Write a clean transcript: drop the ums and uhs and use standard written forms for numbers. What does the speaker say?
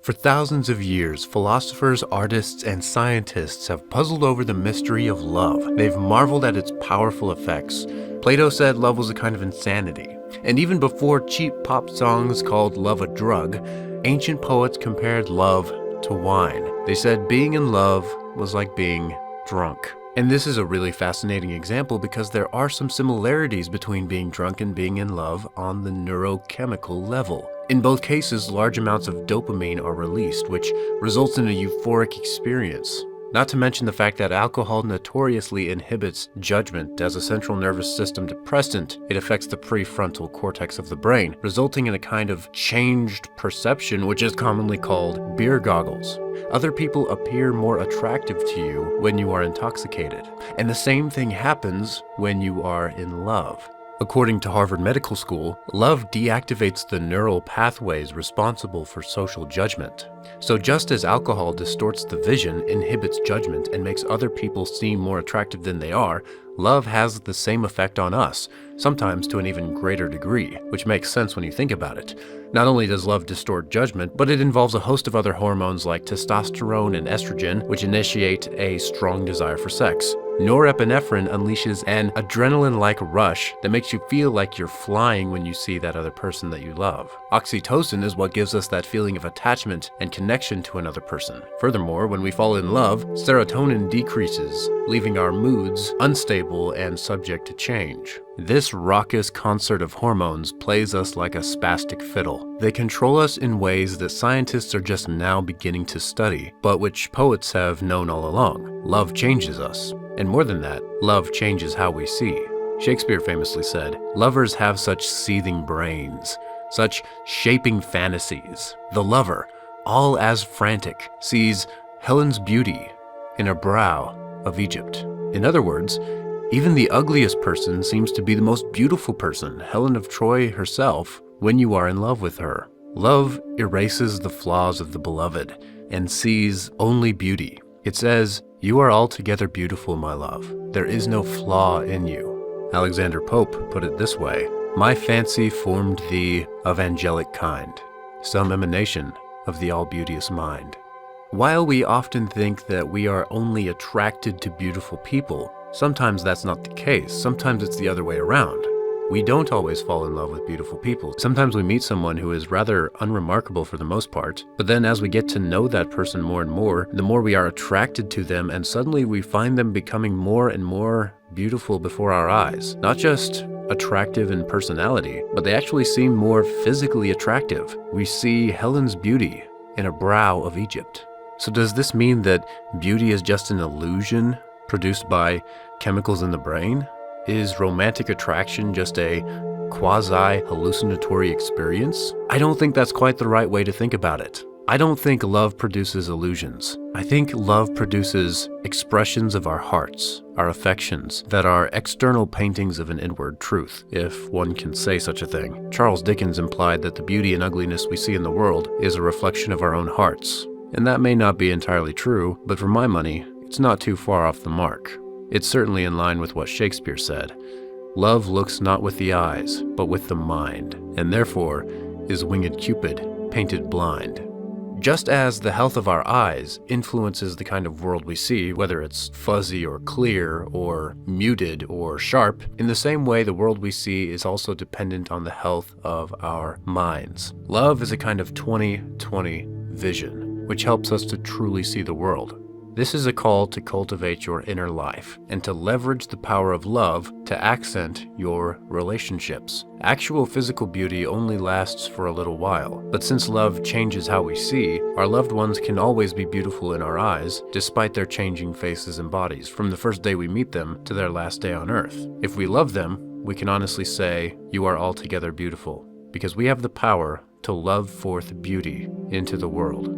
For thousands of years, philosophers, artists, and scientists have puzzled over the mystery of love. They've marveled at its powerful effects. Plato said love was a kind of insanity. And even before cheap pop songs called love a drug, ancient poets compared love to wine. They said being in love was like being drunk. And this is a really fascinating example because there are some similarities between being drunk and being in love on the neurochemical level. In both cases, large amounts of dopamine are released, which results in a euphoric experience. Not to mention the fact that alcohol notoriously inhibits judgment. As a central nervous system depressant, it affects the prefrontal cortex of the brain, resulting in a kind of changed perception, which is commonly called beer goggles. Other people appear more attractive to you when you are intoxicated, and the same thing happens when you are in love. According to Harvard Medical School, love deactivates the neural pathways responsible for social judgment. So just as alcohol distorts the vision, inhibits judgment, and makes other people seem more attractive than they are, love has the same effect on us, sometimes to an even greater degree, which makes sense when you think about it. Not only does love distort judgment, but it involves a host of other hormones like testosterone and estrogen, which initiate a strong desire for sex. Norepinephrine unleashes an adrenaline-like rush that makes you feel like you're flying when you see that other person that you love. Oxytocin is what gives us that feeling of attachment and connection to another person. Furthermore, when we fall in love, serotonin decreases, leaving our moods unstable and subject to change. This raucous concert of hormones plays us like a spastic fiddle. They control us in ways that scientists are just now beginning to study, but which poets have known all along. Love changes us. And more than that, love changes how we see. Shakespeare famously said, "Lovers have such seething brains, such shaping fantasies. The lover, all as frantic, sees Helen's beauty in a brow of Egypt." In other words, even the ugliest person seems to be the most beautiful person, Helen of Troy herself, when you are in love with her. Love erases the flaws of the beloved and sees only beauty. It says, "You are altogether beautiful, my love. There is no flaw in you." Alexander Pope put it this way, "My fancy formed thee of angelic kind, some emanation of the all-beauteous mind." While we often think that we are only attracted to beautiful people, sometimes that's not the case. Sometimes it's the other way around. We don't always fall in love with beautiful people. Sometimes we meet someone who is rather unremarkable for the most part, but then as we get to know that person more and more, the more we are attracted to them, and suddenly we find them becoming more and more beautiful before our eyes. Not just attractive in personality, but they actually seem more physically attractive. We see Helen's beauty in a brow of Egypt. So does this mean that beauty is just an illusion produced by chemicals in the brain? Is romantic attraction just a quasi-hallucinatory experience? I don't think that's quite the right way to think about it. I don't think love produces illusions. I think love produces expressions of our hearts, our affections, that are external paintings of an inward truth, if one can say such a thing. Charles Dickens implied that the beauty and ugliness we see in the world is a reflection of our own hearts. And that may not be entirely true, but for my money, it's not too far off the mark. It's certainly in line with what Shakespeare said. Love looks not with the eyes, but with the mind, and therefore is winged Cupid painted blind. Just as the health of our eyes influences the kind of world we see, whether it's fuzzy or clear or muted or sharp, in the same way the world we see is also dependent on the health of our minds. Love is a kind of 20/20 vision, which helps us to truly see the world. This is a call to cultivate your inner life and to leverage the power of love to accent your relationships. Actual physical beauty only lasts for a little while, but since love changes how we see, our loved ones can always be beautiful in our eyes, despite their changing faces and bodies, from the first day we meet them to their last day on earth. If we love them, we can honestly say, "You are altogether beautiful," because we have the power to love forth beauty into the world.